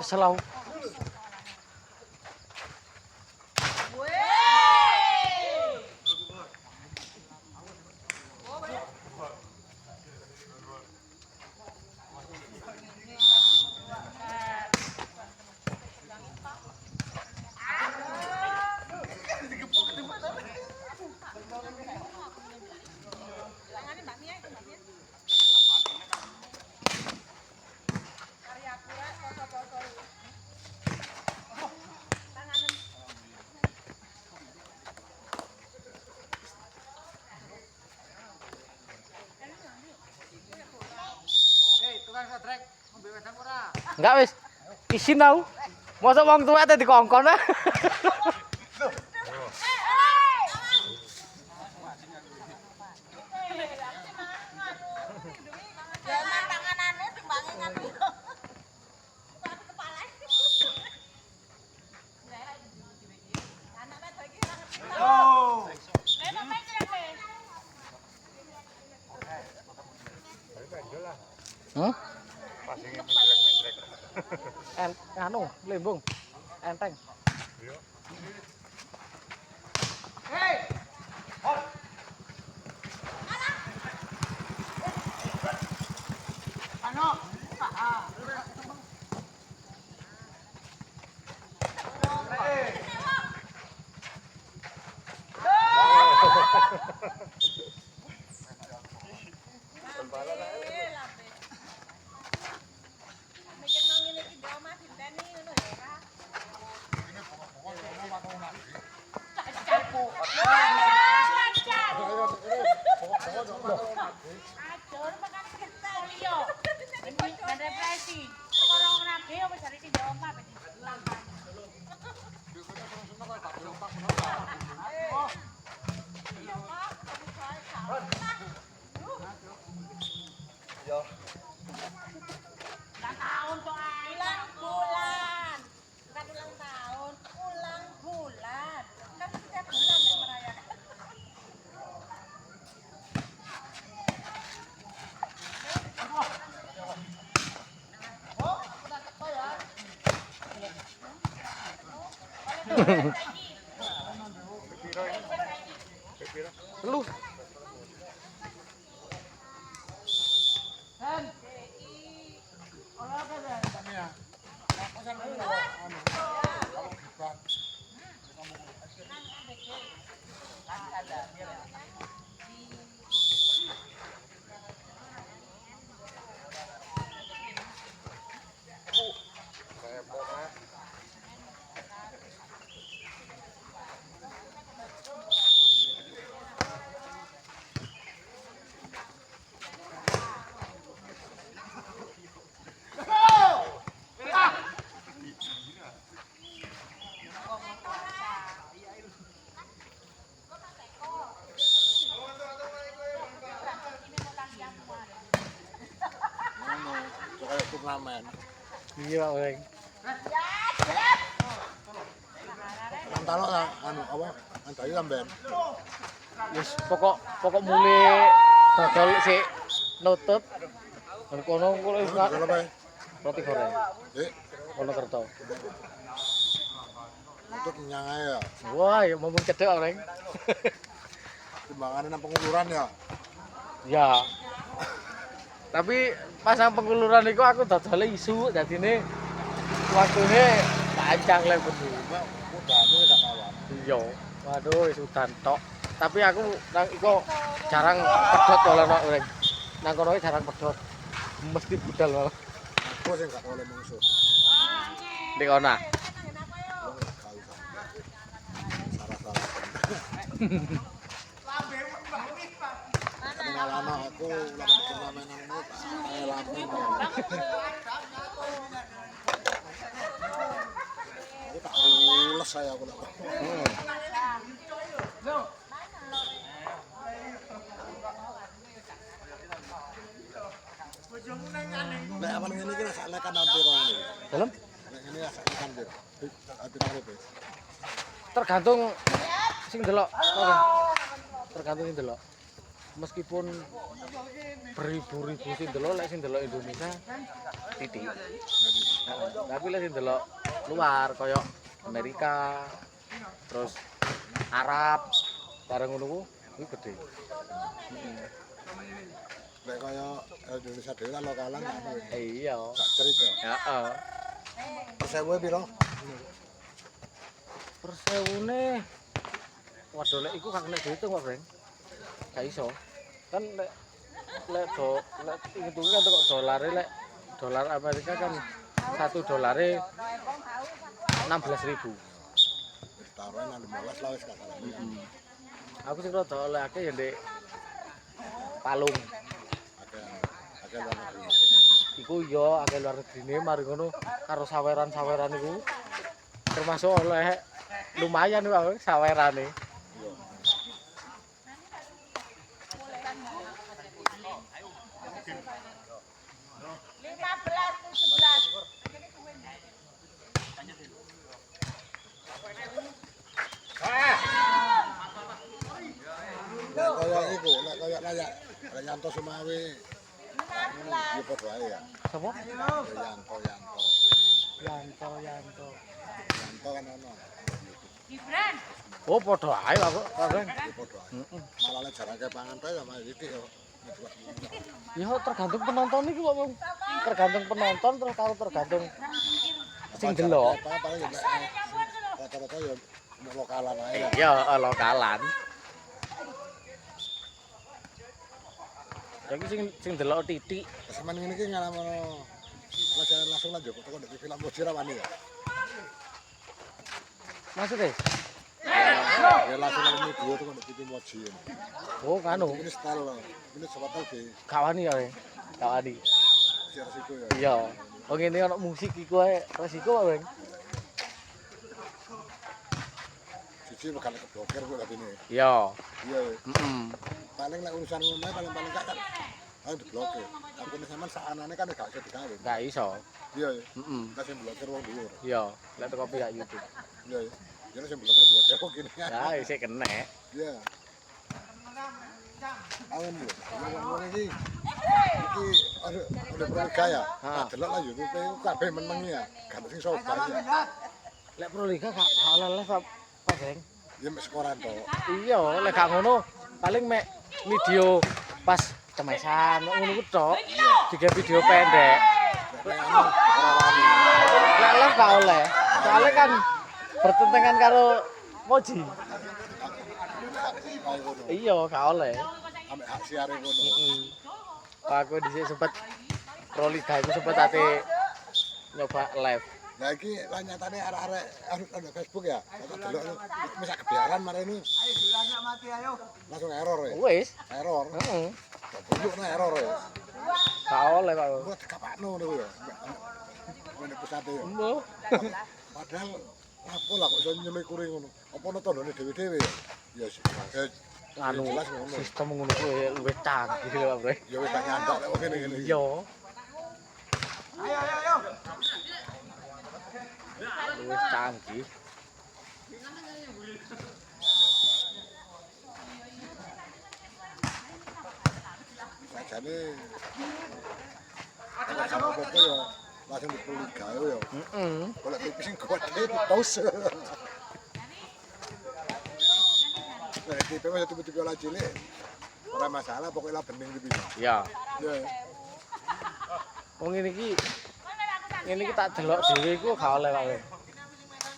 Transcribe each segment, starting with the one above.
kesel aku. Enggak wis. Isin tau. Mosok wong tuwek teh dikongkon ah. Anu, lembung. Enteng. Lu. Turnamen. Iya, Pak Weng. Antara anu apa? Antayu sampean. Wis pokok mulai dodol sik nutut. Dan kono kuwi wis roti goreng. Wonokerto. Nutut nyang ae ya. Wah, ya mumpung cedek Pak Weng. Timbangane nang penguluran ya. Ya. Tapi pas nang penguluran iku aku dodole isu dadine waktune panjang le bener. Udane gak kawan. Iya. Waduh, wis udan tok. Tapi aku nang iku jarang pedhot kalau Pak Weng. Nang kono jarang pedhot. Mesti budal malah. Aku sing gak oleh mungsuh. Di kono. Lama aku lama di turnamen ini lambe. Aku tak ules saya aku lama. Nek apa ngene iki sak lekan hampir ini. Dalam? Nek ngene sak lekan hampir. Hampir apa? Tergantung sing delok. Tergantung sing delok. Meskipun beribu-ribu sing delok, lek sing delok Indonesia titik. Tapi lek sing delok luar koyo Amerika, terus Arab, bareng ngono ku kuwi gede. Nek kaya Indonesia dhewe kan lokalan anu. Iya. Sak cerit ya. Heeh. Persewu piro? Persewune waduh lek iku kak nek diitung kok, Breng. Gak iso. Kan lek hitunge kan kok dolare lek dolar Amerika kan $1 16.000. Wis taruhan nang 15 lah wis gak salah. Aku sing rada oleh akeh ya ndek Palung. Akeh luar negeri. Iku ya akeh luar negrine mari ngono karo saweran-saweran iku termasuk oleh lumayan wae sawerane. Iya. Nek kaya iku, nek kaya layak Yanto Sumawi. Iya padha ae ya. Sopo? Yanto. Yanto. Yanto kan ono. Oh padha ae aku, Breng. Iya padha ae. Malah lek jarake pangan ta ya mah iki yo. Ya tergantung penonton iki kok, Bang. Tergantung penonton terus karo tergantung sing delok. Paling ya rata-rata ya lokalan ae lah. Ya lokalan. Ya iki sing delok titik. Semen ngene iki ngalamono langsung lanjut kok ndek film Mojira wani ya. Maksudnya? Ya langsung nang video tuh ndek TV Moji. Oh, kanu. Ini style loh. Ini sebatal di Kawani ya, kawani. si resiko ya. Iya. Oh ngene ana musik iku ae resiko, Bang. Siji bakal keblokir kok katine. Iya. Iya. Heeh. Paling lek urusan ngono paling gak kan ayo diblokir. Aku nek sampean sakanane kan gak iso digawe. Gak iso. Iya. Heeh. Nek sing blokir wong dhuwur. Iya, lek teko pihak YouTube. Iya. Ya sing blokir kok gini. Ya isih kena. Iya. Awen lho. Wong iki ada produk gaya. Ha. Delok lah YouTube ku kabeh meneng ya. Gak sing sobat ya. Lek Pro Liga gak oleh apa, Bang? Ya mek skoran to. Iya, lek gak ngono paling mek video pas cemesan ngono ku tok. Tiga video pendek. Nek anu ora wani. Lek live gak oleh. Soalnya kan bertentangan karo Moji. Kayak ngono. Iya, gak oleh. Ambek hak siare ngono. Heeh. Aku dhisik sempet Pro Liga iku sempet ate nyoba live. Nah iki lah nyatane arek-arek anu Facebook ya. Tak delok wis kebiaran marene. Langsung error ya. Wis. Error. Heeh. Bunjuk nah error ya. Gak oleh, Pak. Buat kapakno ngono ya. Ngene pusate ya. Mbok. Padahal apa lah kok iso nyelekuri ngono. Apa ono tandane dhewe-dhewe ya. Ya Anu jelas ngono. sistem ngono kuwi luwih canggih lho, Pak, Bre. Ya wis tak nyandak lek ngene-ngene iki. Iya. Luwih canggih. Sajane sama kok ya langsung dipuli gawe ya. Heeh. Golek TV sing gede pause. Nah, TV masih tipe-tipe lah cilik. Ora masalah pokoknya lah bening TV. Ya. Ya. Wong ngene iki tak delok dhewe iku gak oleh, Pak.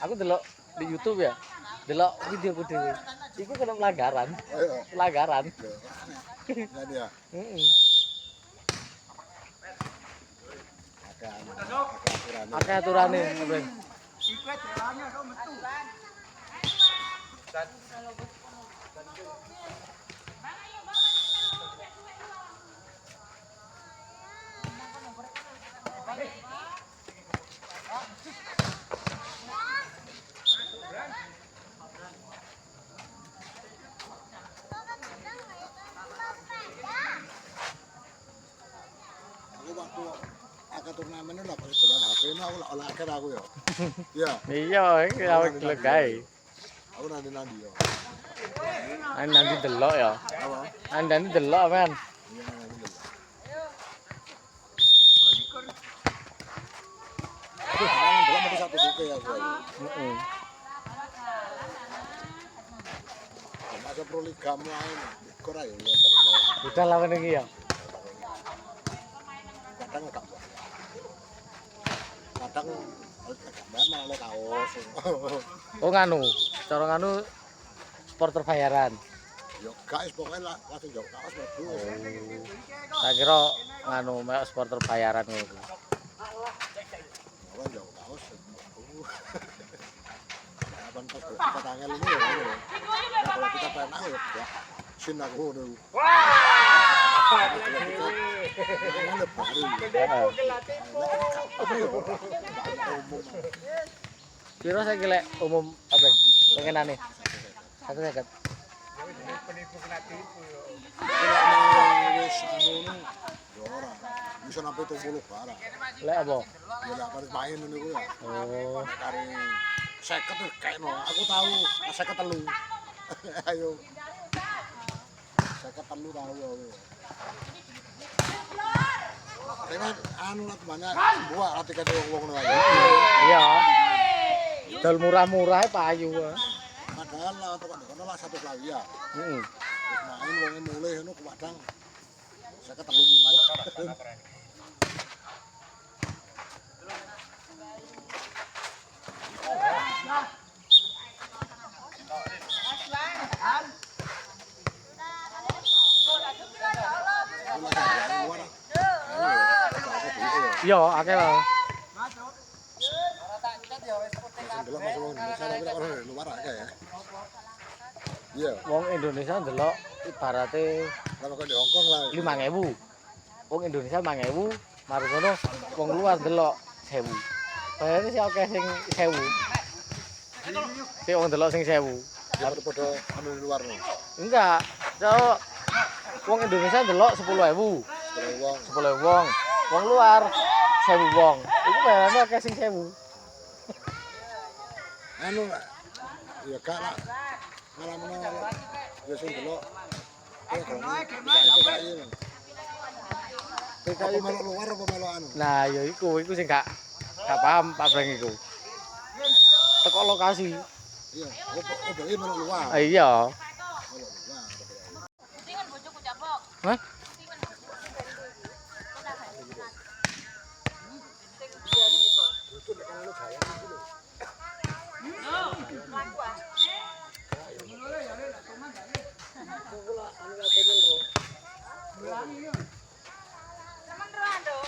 Aku delok di YouTube ya. Delok videoku dhewe. Iku kena pelanggaran. Ayo. Pelanggaran. Jadi ya. Heeh. Ada Akeh aturane, Bang. Aku waktu akeh turnamen lho kok dolan HP no aku lak akhir aku ya. Iya, Iya, iki awake gelek gawe. aku nanti ya. Nanti delok ya. Apa? Nanti delok, men. Iya nanti. Jangan belum ada satu buku ya gue. Heeh. Masa pro liga main, kurang ya. Udah lawan iki ya. Kadang enggak. Kadang malah oleh kaos. Oh nganu, cara nganu supporter bayaran. Yo guys, pokoknya langsung jauh kaos mlebu. Tak kira nganu mek supporter bayaran ngono. Orang jauh kaos. Abang pas kita tanggal ini ya. Kalau kita pernah ya, sin aku dulu. Mana baru. Kira saya lek umum apa? Pengenane. 150. Wis anu nu yo ora. Bisa sampai 70 barang. Lek apa? Ya lek harus main niku ya. Oh. Kari 50 tuh kayakno. Aku tahu 53. Ayo. 53 tahu aku. Dengan anu lah banyak buah ati kate wong ngono ae. Iya. Dol murah-murah payu. Padahal lah kono lah 100 lah ya. Heeh. Wis main wonge mulih ngono kadang 53. Iya, akeh lah. Delok masuk wong Indonesia tapi nek orang luar akeh ya. Iya, Wong Indonesia ndelok ibarate kalau kok di Hongkong lah. 5.000. Wong Indonesia 5.000, mari ngono wong luar ndelok 1.000. Bayare sih akeh sing 1.000. Sing wong ndelok sing 1.000. Padha anu di luar nih. Enggak. Cok wong Indonesia ndelok 10.000. Kalau wong 10.000 wong. Wong luar 1.000 wong. Iku bayarane akeh sing 1.000. anu ya gak lah. Malah menawa ya sing delok. Apa melok luar apa melok anu? Nah, ya iku sing gak paham Pak Breng iku. Teko lokasi. Iya, opo iki melok luar. Ah, iya. Melok luar. Tingan bojoku capok. Hah? Temen roan, Dok.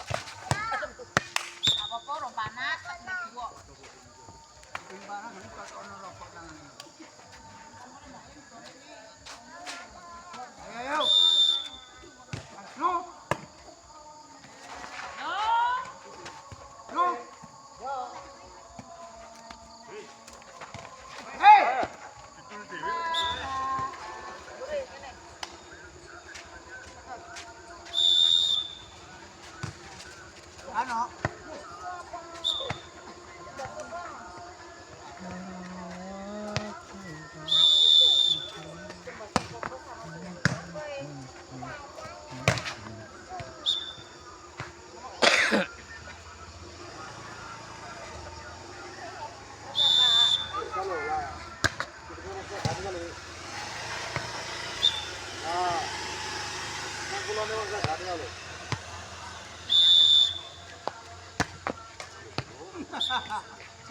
Apa-apa rong panas, tak nek diwo. Ayo. No. No. Hey. Ano?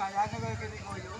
Kayaknya kayak gini ngoyo.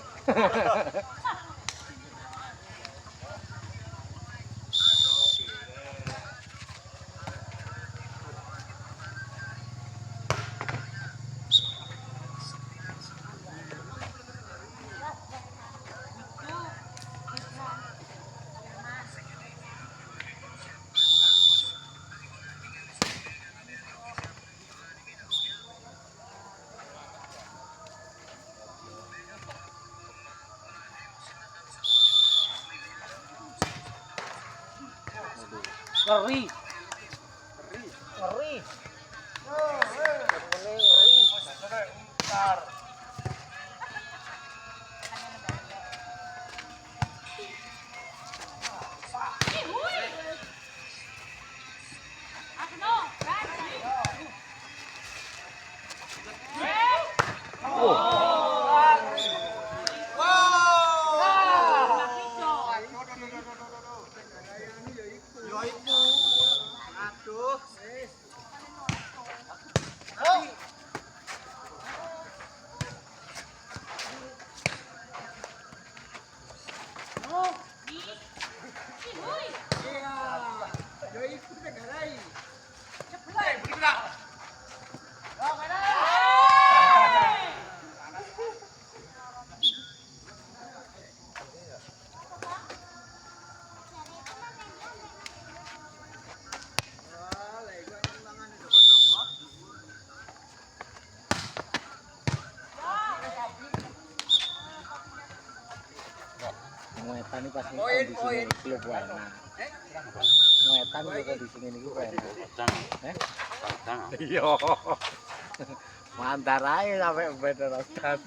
Ngeri. Ngeri. Oh. Iya. Yo ikut negarai. Ngetan iki pas kondisi klub wae. Ngetan iki kondisi ini iki wae. Iya. Mantar ae sampe beda rotan.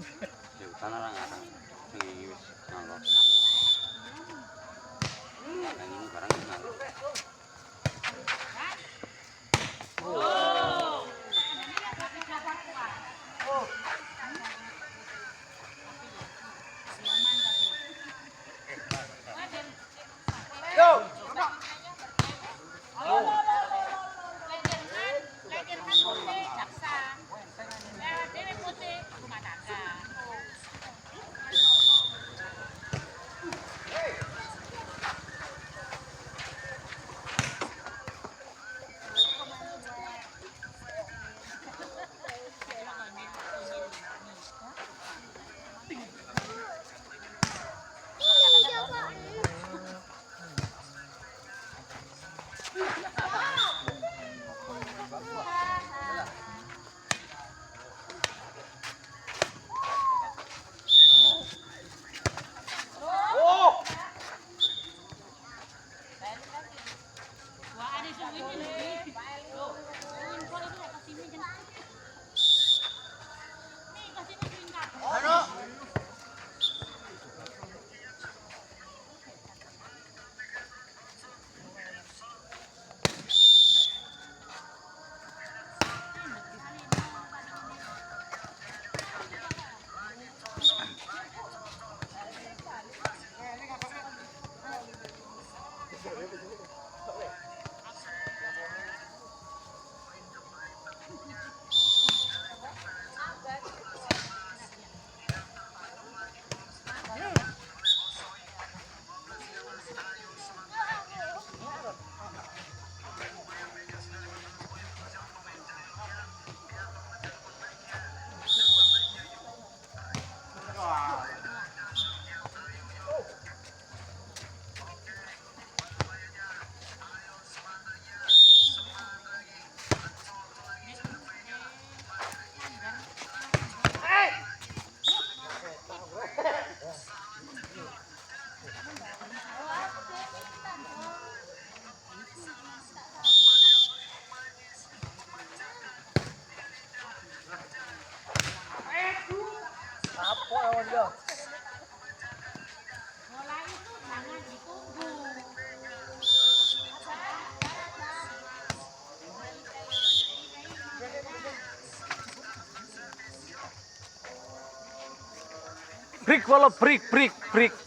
Break, follow break.